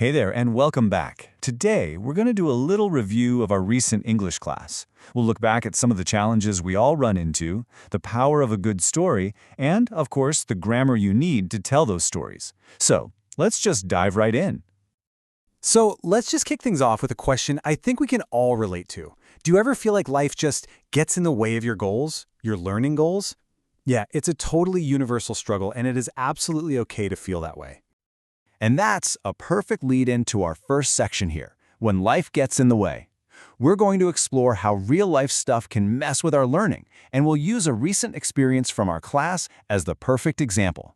Hey there, and welcome back. Today, we're going to do a little review of our recent English class. We'll look back at some of the challenges we all run into, the power of a good story, and, of course, the grammar you need to tell those stories. So, let's just dive right in. So let's just kick things off with a question I think we can all relate to. Do you ever feel like life just gets in the way of your goals, your learning goals? Yeah, it's a totally universal struggle, and it is absolutely okay to feel that way. And that's a perfect lead-in to our first section here, when life gets in the way. We're going to explore how real-life stuff can mess with our learning, and we'll use a recent experience from our class as the perfect example.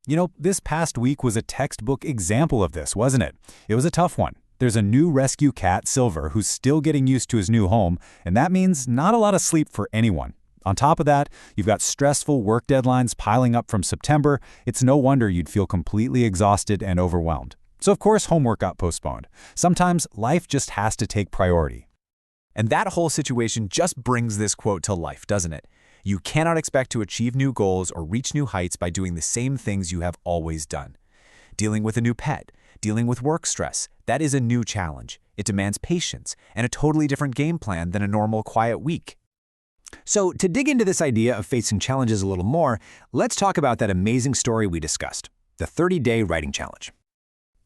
You know, this past week was a textbook example of this, wasn't it? It was a tough one. There's a new rescue cat, Silver, who's still getting used to his new home, and that means not a lot of sleep for anyone. On top of that, you've got stressful work deadlines piling up from September. It's no wonder you'd feel completely exhausted and overwhelmed. So of course, homework got postponed. Sometimes life just has to take priority. And that whole situation just brings this quote to life, doesn't it? You cannot expect to achieve new goals or reach new heights by doing the same things you have always done. Dealing with a new pet, dealing with work stress, that is a new challenge. It demands patience and a totally different game plan than a normal quiet week. So, to dig into this idea of facing challenges a little more, let's talk about that amazing story we discussed, the 30-Day Writing Challenge.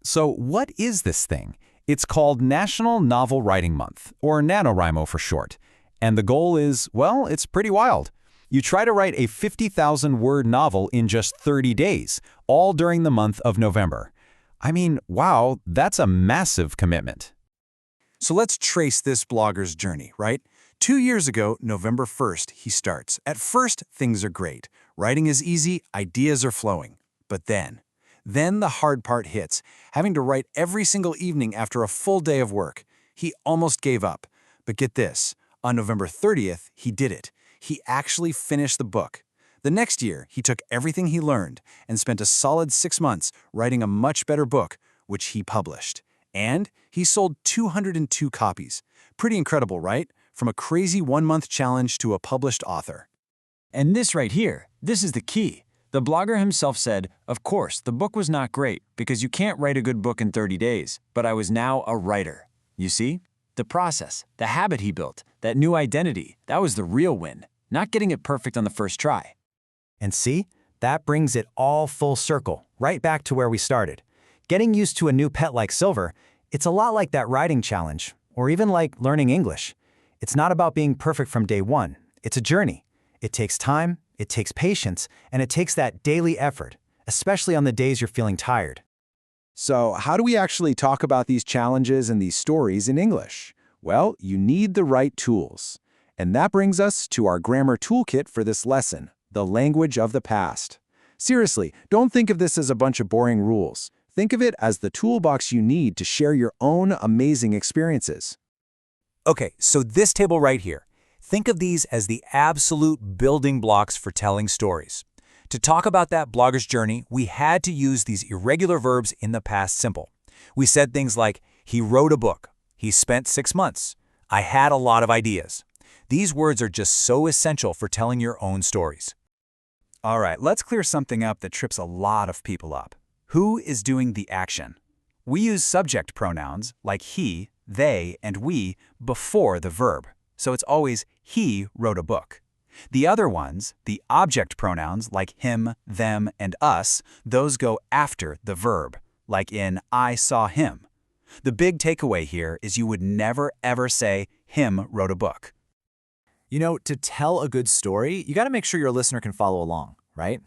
So what is this thing? It's called National Novel Writing Month, or NaNoWriMo for short. And the goal is, well, it's pretty wild. You try to write a 50,000-word novel in just 30 days, all during the month of November. I mean, wow, that's a massive commitment. So let's trace this blogger's journey, right? 2 years ago, November 1st, he starts. At first, things are great. Writing is easy, ideas are flowing. But then the hard part hits, having to write every single evening after a full day of work. He almost gave up. But get this, on November 30th, he did it. He actually finished the book. The next year, he took everything he learned and spent a solid 6 months writing a much better book, which he published. And he sold 202 copies. Pretty incredible, right? From a crazy 1-month challenge to a published author. And this right here, this is the key. The blogger himself said, of course, the book was not great because you can't write a good book in 30 days, but I was now a writer. You see? The process, the habit he built, that new identity, that was the real win, not getting it perfect on the first try. And see, that brings it all full circle, right back to where we started. Getting used to a new pet like Silver, it's a lot like that writing challenge, or even like learning English. It's not about being perfect from day one. It's a journey. It takes time, it takes patience, and it takes that daily effort, especially on the days you're feeling tired. So how do we actually talk about these challenges and these stories in English? Well, you need the right tools. And that brings us to our grammar toolkit for this lesson, the language of the past. Seriously, don't think of this as a bunch of boring rules. Think of it as the toolbox you need to share your own amazing experiences. Okay, so this table right here, think of these as the absolute building blocks for telling stories. To talk about that blogger's journey, we had to use these irregular verbs in the past simple. We said things like, he wrote a book, he spent 6 months, I had a lot of ideas. These words are just so essential for telling your own stories. All right, let's clear something up that trips a lot of people up. Who is doing the action? We use subject pronouns like he, they, and we before the verb. So it's always, he wrote a book. The other ones, the object pronouns like him, them, and us, those go after the verb, like in I saw him. The big takeaway here is you would never ever say, him wrote a book. You know, to tell a good story, you got to make sure your listener can follow along, right?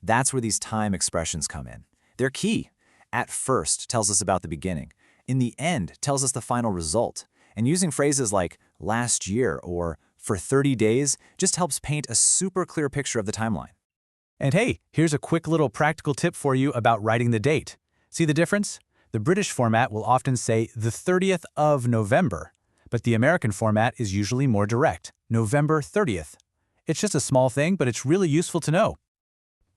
That's where these time expressions come in. They're key. At first tells us about the beginning. In the end tells us the final result. And using phrases like last year or for 30 days just helps paint a super clear picture of the timeline. And hey, here's a quick little practical tip for you about writing the date. See the difference? The British format will often say the 30th of November, but the American format is usually more direct, November 30th. It's just a small thing, but it's really useful to know.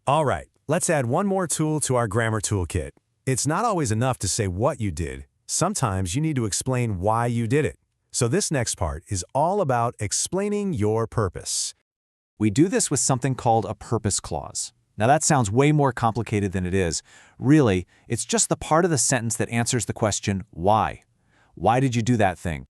All right, let's add one more tool to our grammar toolkit. It's not always enough to say what you did. Sometimes you need to explain why you did it. So this next part is all about explaining your purpose. We do this with something called a purpose clause. Now that sounds way more complicated than it is. Really, it's just the part of the sentence that answers the question, why? Why did you do that thing?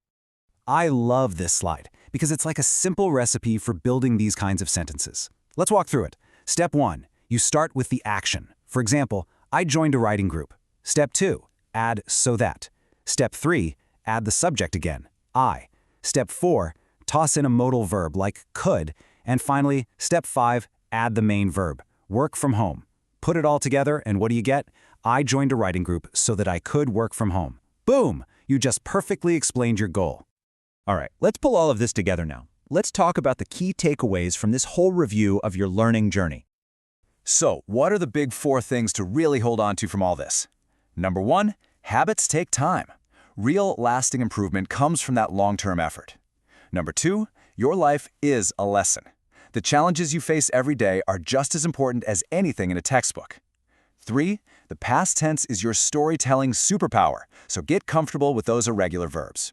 I love this slide because it's like a simple recipe for building these kinds of sentences. Let's walk through it. Step 1, you start with the action. For example, I joined a writing group. Step 2, add so that. Step 3, add the subject again, I. Step 4, toss in a modal verb like could. And finally, step 5, add the main verb, work from home. Put it all together and what do you get? I joined a writing group so that I could work from home. Boom! You just perfectly explained your goal. All right, let's pull all of this together now. Let's talk about the key takeaways from this whole review of your learning journey. So, what are the big 4 things to really hold on to from all this? Number 1, habits take time. Real, lasting improvement comes from that long-term effort. Number 2, your life is a lesson. The challenges you face every day are just as important as anything in a textbook. 3, the past tense is your storytelling superpower, so get comfortable with those irregular verbs.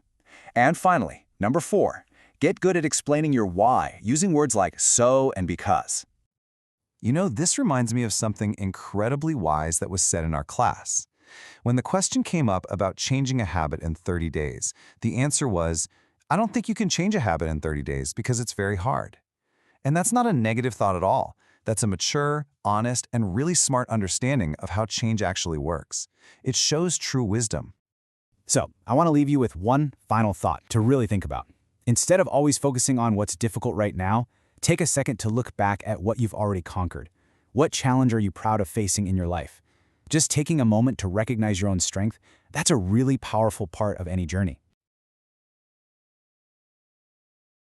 And finally, number 4, get good at explaining your why using words like so and because. You know, this reminds me of something incredibly wise that was said in our class. When the question came up about changing a habit in 30 days, the answer was, I don't think you can change a habit in 30 days because it's very hard. And that's not a negative thought at all. That's a mature, honest, and really smart understanding of how change actually works. It shows true wisdom. So, I want to leave you with one final thought to really think about. Instead of always focusing on what's difficult right now, take a second to look back at what you've already conquered. What challenge are you proud of facing in your life? Just taking a moment to recognize your own strength, that's a really powerful part of any journey.